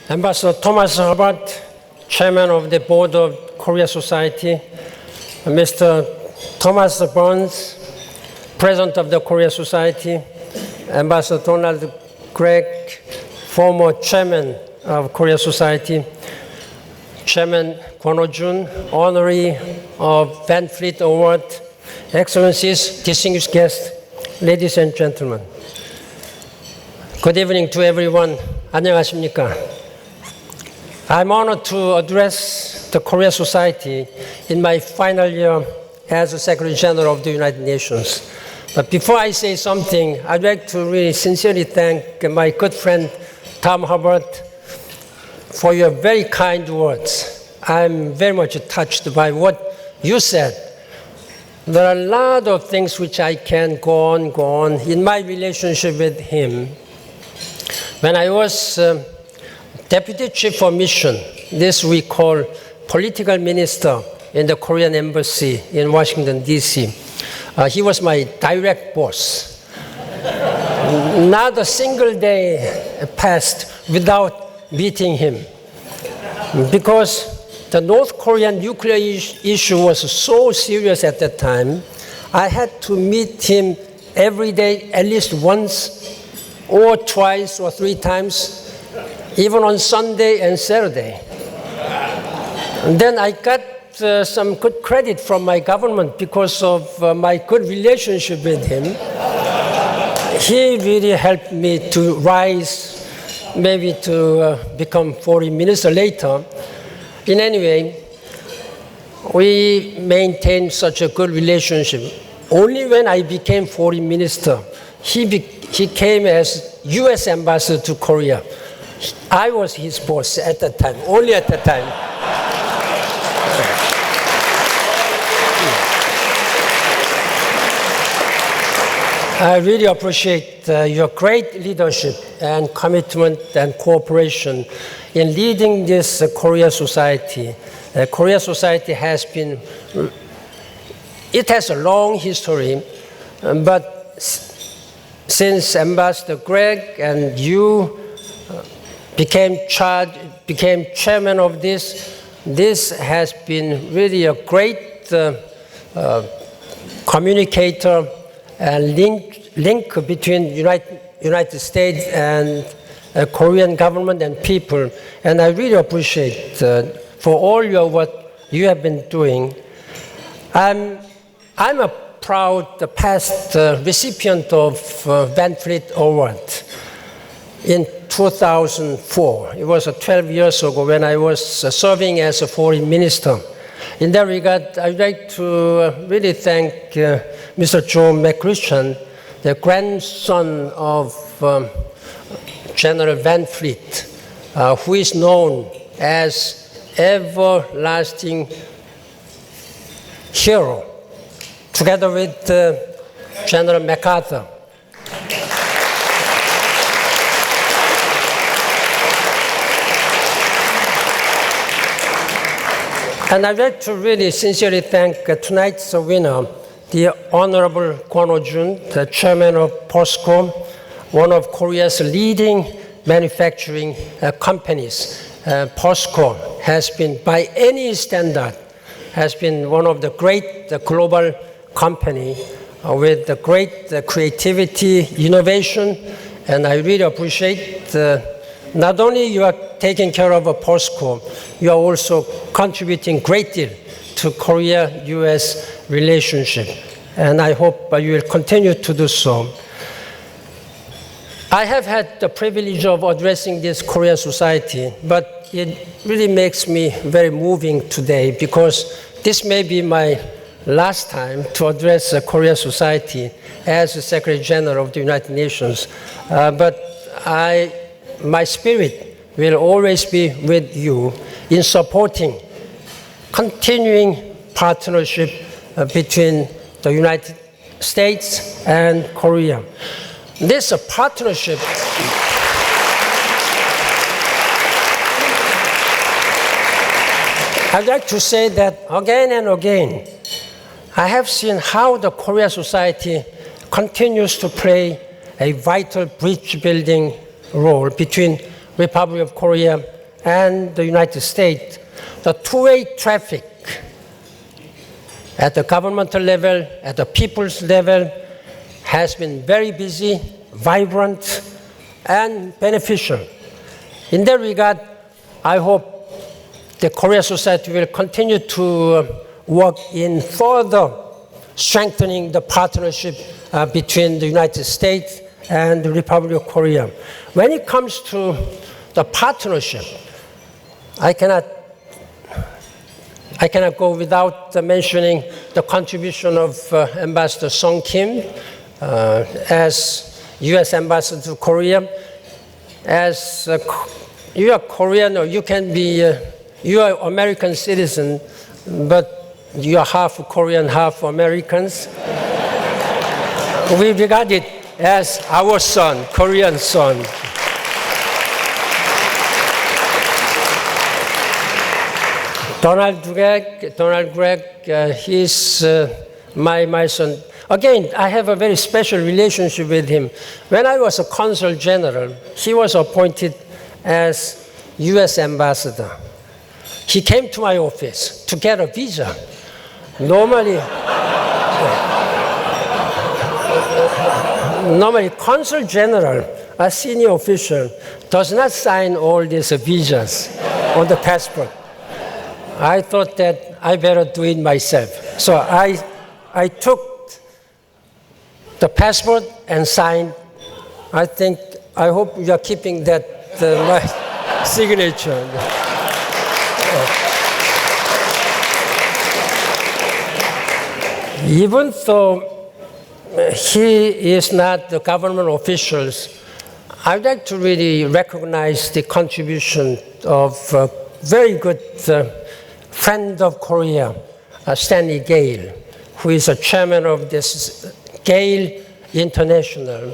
Ambassador Thomas Hubbard, Chairman of the Board of Korea Society, Mr. Thomas Burns, President of the Korea Society, Ambassador Donald Gregg, former Chairman of Korea Society, Chairman Kwon Ho-jun, honoree of Van Fleet Award, Excellencies, distinguished guests, ladies and gentlemen. Good evening to everyone. 안녕하십니까? I'm honored to address the Korea Society in my final year as the Secretary General of the United Nations. But before I say something, I'd like to really sincerely thank my good friend Tom Hubbard for your very kind words. I'm very much touched by what you said. There are a lot of things which I can go on in my relationship with him. When I was Deputy Chief of Mission, this we call political minister in the Korean Embassy in Washington, D.C. He was my direct boss. Not a single day passed without meeting him. Because the North Korean nuclear issue was so serious at that time, I had to meet him every day, at least once, or twice or three times, even on Sunday and Saturday. And then I got some good credit from my government because of my good relationship with him. He really helped me to rise, maybe to become foreign minister later. In any way, we maintained such a good relationship. Only when I became foreign minister, he came as U.S. ambassador to Korea. I was his boss at that time, only at that time. I really appreciate your great leadership and commitment and cooperation in leading this Korea Society. Korea Society has a long history, but since Ambassador Gregg and you became chairman of this has been really a great communicator and link between United States and Korean government and people. And I really appreciate for all what you have been doing. I'm a proud past recipient of Van Fleet Award in 2004. It was 12 years ago when I was serving as a foreign minister. In that regard, I'd like to really thank Mr. Joe McChristian, the grandson of General Van Fleet, who is known as everlasting hero, together with General MacArthur. And I'd like to really sincerely thank tonight's winner, the Honorable Kwon Ho-jun, the chairman of POSCO, one of Korea's leading manufacturing companies. POSCO has been, by any standard, has been one of the great global company with the great creativity, innovation, and I really appreciate not only you are taking care of POSCO, you are also contributing a great deal to Korea-US relationship, and I hope you will continue to do so. I have had the privilege of addressing this Korea Society, but it really makes me very moving today because this may be my last time to address the Korea Society as the Secretary General of the United Nations. But my spirit will always be with you in supporting continuing partnership between the United States and Korea. This partnership I'd like to say that again and again, I have seen how the Korea Society continues to play a vital bridge building role between Republic of Korea and the United States, the two-way traffic at the governmental level, at the people's level, has been very busy, vibrant, and beneficial. In that regard, I hope the Korea Society will continue to work in further strengthening the partnership between the United States and the Republic of Korea. When it comes to the partnership, I cannot go without mentioning the contribution of Ambassador Song Kim as U.S. Ambassador to Korea. As you are Korean, or you can be, you are American citizen, but you are half Korean, half Americans. We regard it as our son, Korean son. Donald Gregg, he's my son. Again, I have a very special relationship with him. When I was a consul general, he was appointed as U.S. ambassador. He came to my office to get a visa. Normally, consul general, a senior official, does not sign all these visas on the passport. I thought that I better do it myself. So I took the passport and signed. I hope you are keeping that my signature. Even though he is not the government officials, I'd like to really recognize the contribution of a very good friend of Korea, Stanley Gale, who is a chairman of this Gale International.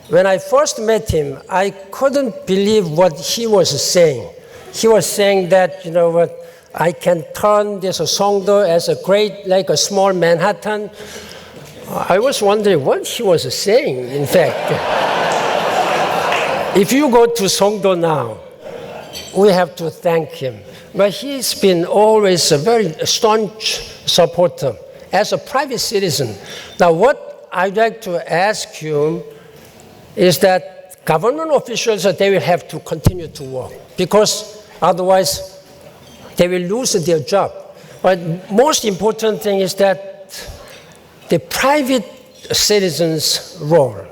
When I first met him, I couldn't believe what he was saying. He was saying that, you know what, I can turn this Songdo as a great, like a small Manhattan. I was wondering what he was saying, in fact. If you go to Songdo now, we have to thank him. But he's been always a very staunch supporter as a private citizen. Now, what I'd like to ask you is that government officials, they will have to continue to work, because otherwise they will lose their job. But most important thing is that the private citizens' role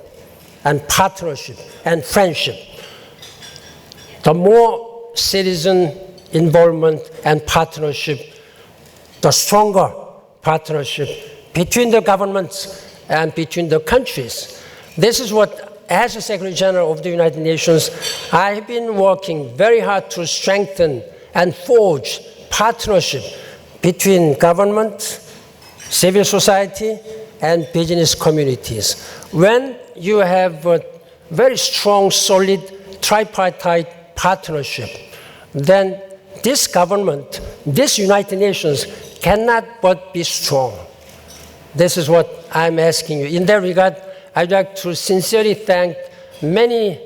and partnership and friendship, the more citizen involvement and partnership, the stronger partnership between the governments and between the countries. This is what, as a Secretary General of the United Nations, I have been working very hard to strengthen and forge partnership between government, civil society, and business communities. When you have a very strong, solid, tripartite partnership, then this government, this United Nations cannot but be strong. This is what I'm asking you. In that regard, I'd like to sincerely thank many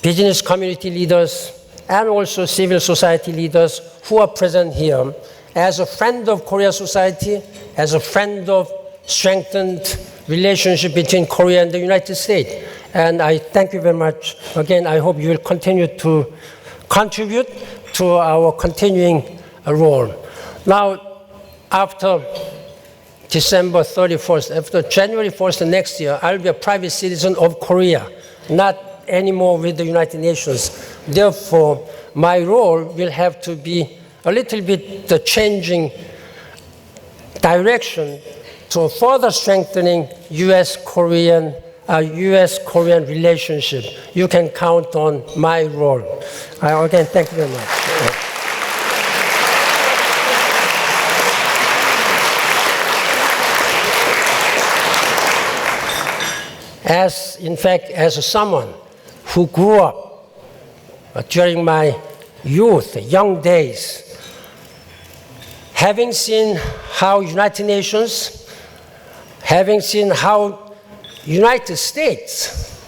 business community leaders and also civil society leaders who are present here. As a friend of Korea society, as a friend of strengthened relationship between Korea and the United States. And I thank you very much. Again, I hope you will continue to contribute to our continuing role. Now, after December 31st, after January 1st next year, I'll be a private citizen of Korea, not anymore with the United Nations. Therefore, my role will have to be a little bit the changing direction to further strengthening U.S.-Korean relationship. You can count on my role. Again, thank you very much. As someone who grew up during my youth, young days, having seen how United Nations, having seen how United States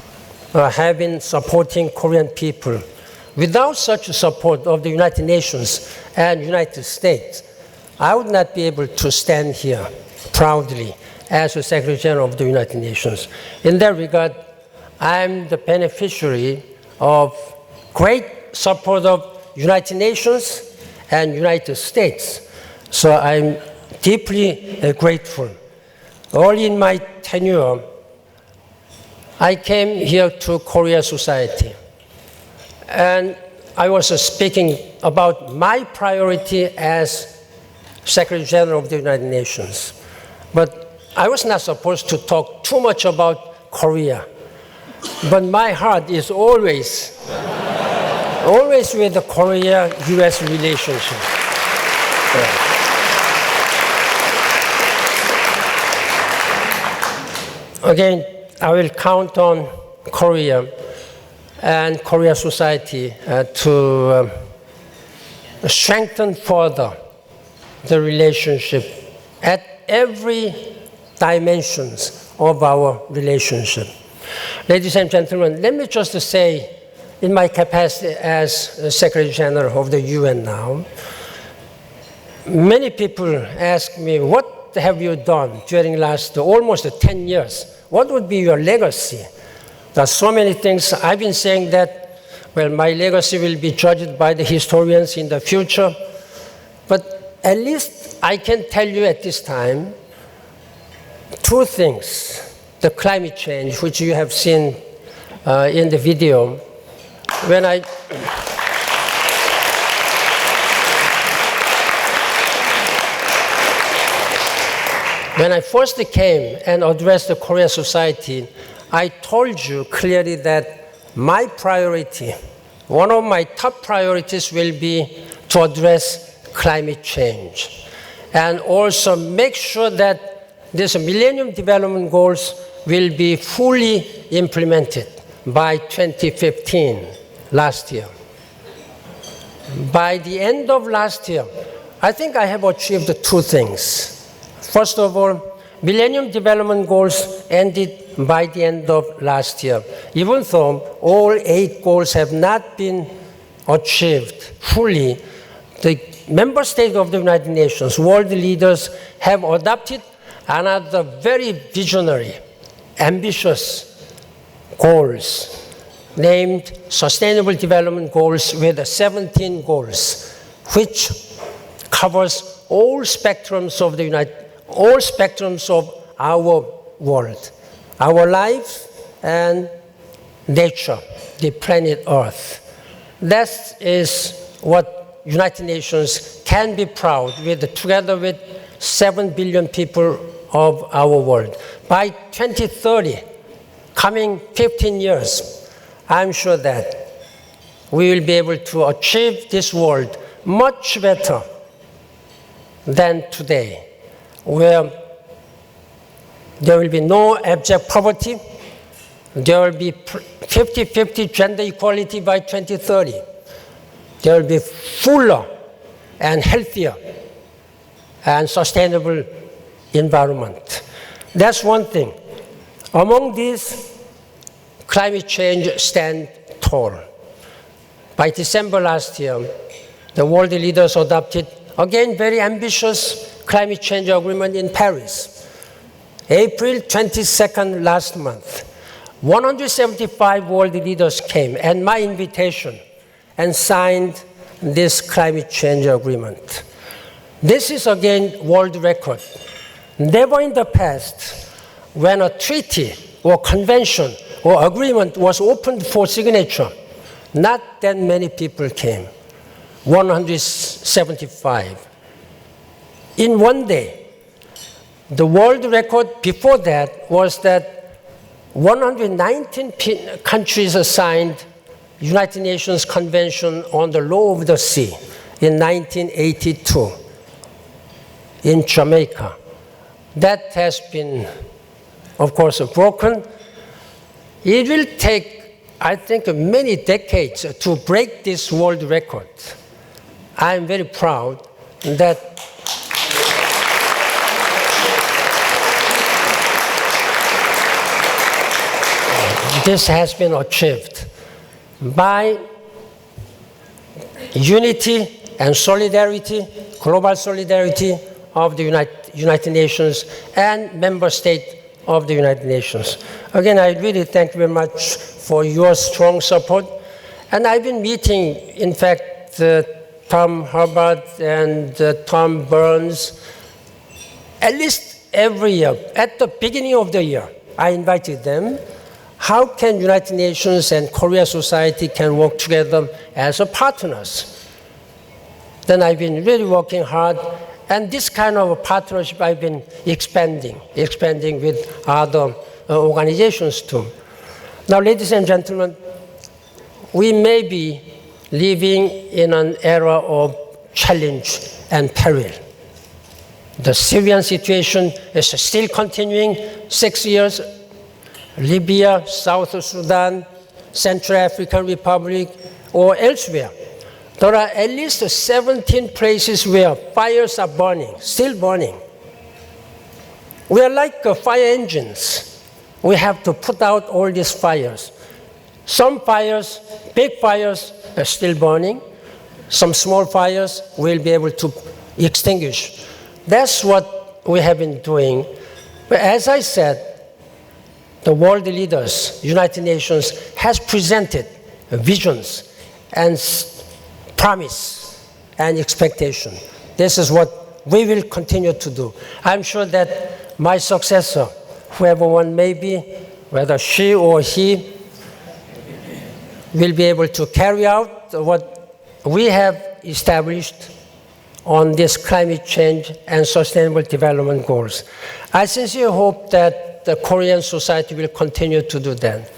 have been supporting Korean people, without such support of the United Nations and United States, I would not be able to stand here proudly as the Secretary General of the United Nations. In that regard, I'm the beneficiary of great support of United Nations and United States. So I'm deeply grateful. Early in my tenure, I came here to Korea Society, and I was speaking about my priority as Secretary General of the United Nations. But I was not supposed to talk too much about Korea. But my heart is always with the Korea-US relationship. Yeah. Again, I will count on Korea and Korea Society to strengthen further the relationship at every dimensions of our relationship. Ladies and gentlemen, let me just say, in my capacity as Secretary General of the UN now, many people ask me, what have you done during last almost 10 years? What would be your legacy? There are so many things. I've been saying that, well, my legacy will be judged by the historians in the future. But at least I can tell you at this time two things. The climate change, which you have seen in the video. When I first came and addressed the Korea Society, I told you clearly that my priority, one of my top priorities will be to address climate change and also make sure that these Millennium Development Goals will be fully implemented by 2015, last year. By the end of last year, I think I have achieved two things. First of all, Millennium Development Goals ended by the end of last year, even though all 8 goals have not been achieved fully. The member states of the United Nations, world leaders, have adopted another very visionary, ambitious goals named Sustainable Development Goals with 17 goals, which covers all spectrums of our world, our life and nature, the planet Earth. That is what United Nations can be proud with, together with 7 billion people of our world. By 2030, coming 15 years, I'm sure that we will be able to achieve this world much better than today, where there will be no abject poverty, there will be 50-50 gender equality by 2030, there will be fuller and healthier and sustainable environment. That's one thing. Among these, climate change stands tall. By December last year, the world leaders adopted, again, very ambitious climate change agreement in Paris. April 22nd last month, 175 world leaders came at my invitation and signed this climate change agreement. This is again world record. Never in the past, when a treaty or convention or agreement was opened for signature, not that many people came, 175. In one day, the world record before that was that 119 countries signed United Nations Convention on the Law of the Sea in 1982 in Jamaica. That has been, of course, broken. It will take, I think, many decades to break this world record. I am very proud that this has been achieved by unity and solidarity, global solidarity of the United Nations and member states of the United Nations. Again, I really thank you very much for your strong support. And I've been meeting, in fact, Tom Hubbard and Tom Burns at least every year. At the beginning of the year, I invited them. How can United Nations and Korea society can work together as partners? Then I've been really working hard, and this kind of partnership I've been expanding with other organizations too. Now, ladies and gentlemen, we may be living in an era of challenge and peril. The Syrian situation is still continuing 6 years. Libya, South Sudan, Central African Republic, or elsewhere. There are at least 17 places where fires are burning, still burning. We are like fire engines. We have to put out all these fires. Some fires, big fires, are still burning. Some small fires we'll be able to extinguish. That's what we have been doing. But as I said, the world leaders, United Nations, has presented visions and promise and expectation. This is what we will continue to do. I'm sure that my successor, whoever one may be, whether she or he, will be able to carry out what we have established on this climate change and sustainable development goals. I sincerely hope that the Korean society will continue to do that.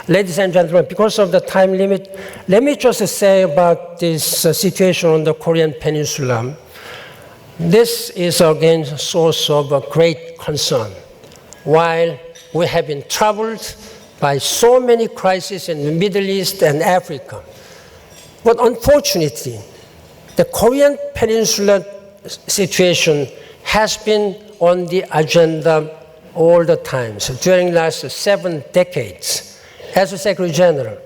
Ladies and gentlemen, because of the time limit, let me just say about this situation on the Korean Peninsula. This is again a source of a great concern. While we have been troubled by so many crises in the Middle East and Africa, but unfortunately, the Korean Peninsula situation has been on the agenda all the time. So during the last 7 decades, as a Secretary General,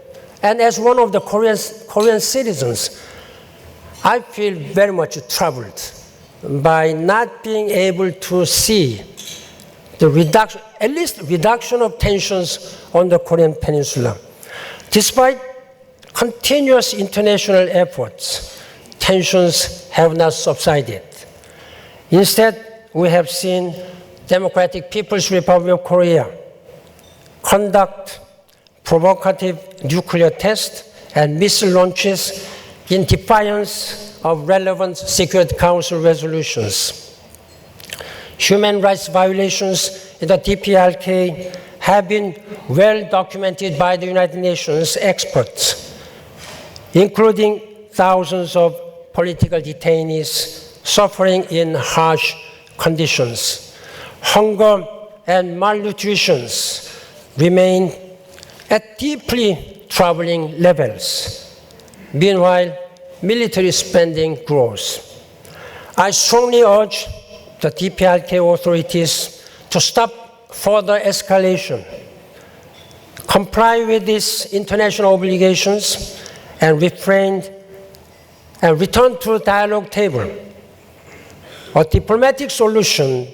and as one of the Korean citizens, I feel very much troubled by not being able to see the reduction, at least reduction of tensions on the Korean Peninsula. Despite continuous international efforts, tensions have not subsided. Instead, we have seen Democratic People's Republic of Korea conduct provocative nuclear tests and missile launches in defiance of relevant Security Council resolutions. Human rights violations in the DPRK have been well documented by the United Nations experts, including thousands of political detainees suffering in harsh conditions. Hunger and malnutrition remain at deeply troubling levels. Meanwhile, military spending grows. I strongly urge the DPRK authorities to stop further escalation, comply with these international obligations, and return to the dialogue table. A diplomatic solution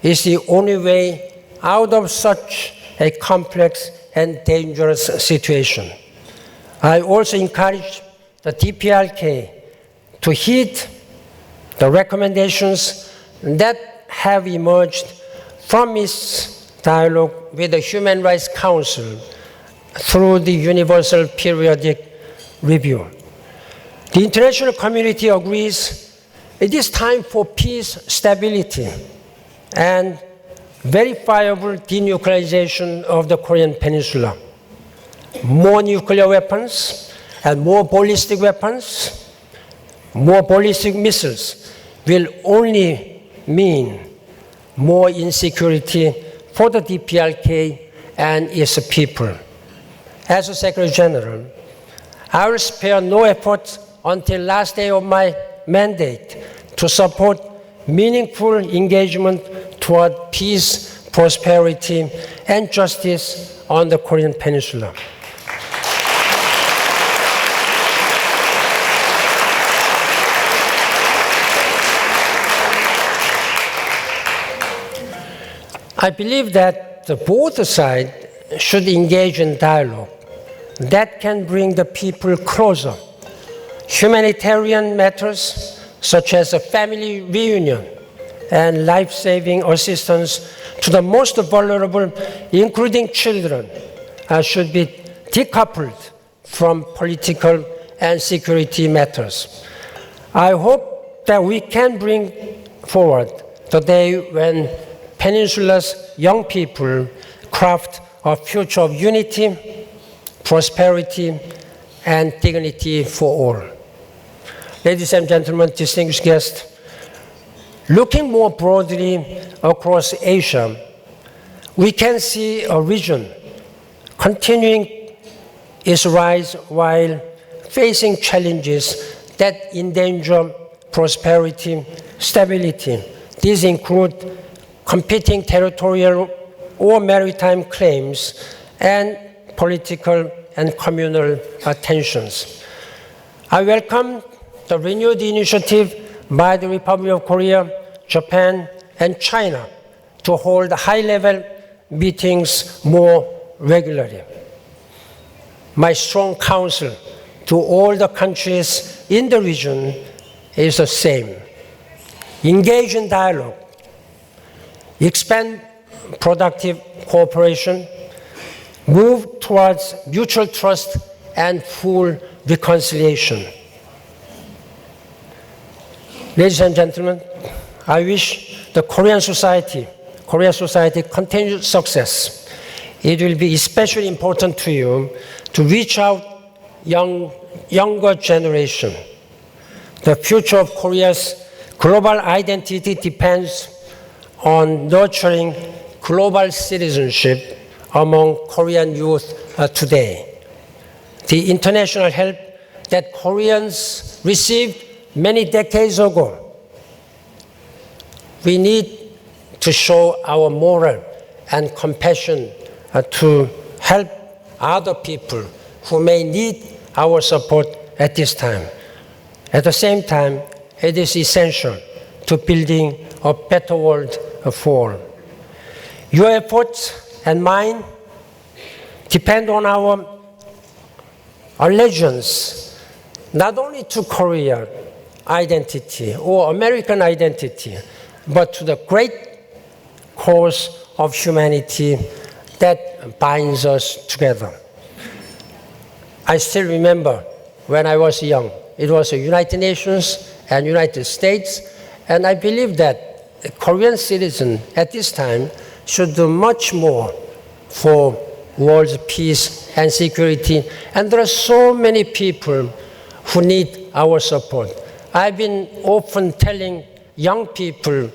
is the only way out of such a complex and dangerous situation. I also encourage the DPRK to heed the recommendations that have emerged from its dialogue with the Human Rights Council through the Universal Periodic Review. The international community agrees it is time for peace, stability, and verifiable denuclearization of the Korean Peninsula. More nuclear weapons and more ballistic weapons, more ballistic missiles will only mean more insecurity for the DPRK and its people. As a Secretary General, I will spare no effort until last day of my mandate to support meaningful engagement toward peace, prosperity, and justice on the Korean Peninsula. I believe that both sides should engage in dialogue that can bring the people closer. Humanitarian matters such as a family reunion and life-saving assistance to the most vulnerable, including children, should be decoupled from political and security matters. I hope that we can bring forward the day when Peninsula's young people craft a future of unity, prosperity, and dignity for all. Ladies and gentlemen, distinguished guests, looking more broadly across Asia, we can see a region continuing its rise while facing challenges that endanger prosperity, stability. These include competing territorial or maritime claims and political and communal tensions. I welcome the renewed initiative by the Republic of Korea, Japan, and China to hold high-level meetings more regularly. My strong counsel to all the countries in the region is the same. Engage in dialogue, expand productive cooperation, move towards mutual trust and full reconciliation. Ladies and gentlemen, I wish the Korean society continued success. It will be especially important to you to reach out younger generation. The future of Korea's global identity depends on nurturing global citizenship among Korean youth today. The international help that Koreans received many decades ago, we need to show our moral and compassion to help other people who may need our support at this time. At the same time, it is essential to building a better world for all. Your efforts and mine depend on our allegiance not only to Korean identity or American identity, but to the great cause of humanity that binds us together. I still remember when I was young, it was the United Nations and United States, and I believe that Korean citizens at this time should do much more for world peace and security, and there are so many people who need our support. I've been often telling young people,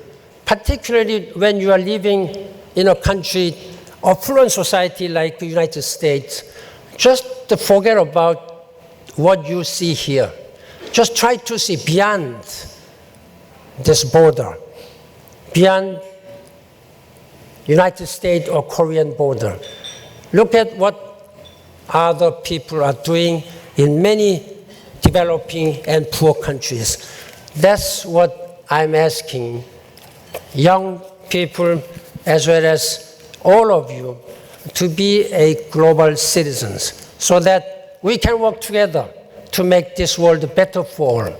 particularly when you are living in a country, affluent society like the United States, just to forget about what you see here. Just try to see beyond this border, beyond United States or Korean border. Look at what other people are doing in many developing and poor countries. That's what I'm asking young people as well as all of you to be a global citizens so that we can work together to make this world better for all.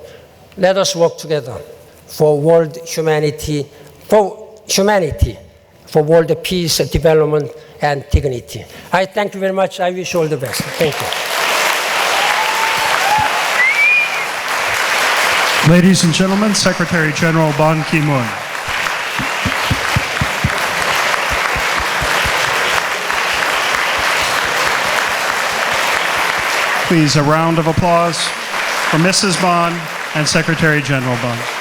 Let us work together for world humanity, for world peace, development, and dignity. I thank you very much. I wish you all the best. Thank you. Ladies and gentlemen, Secretary General Ban Ki-moon. Please, a round of applause for Mrs. Ban and Secretary General Ban.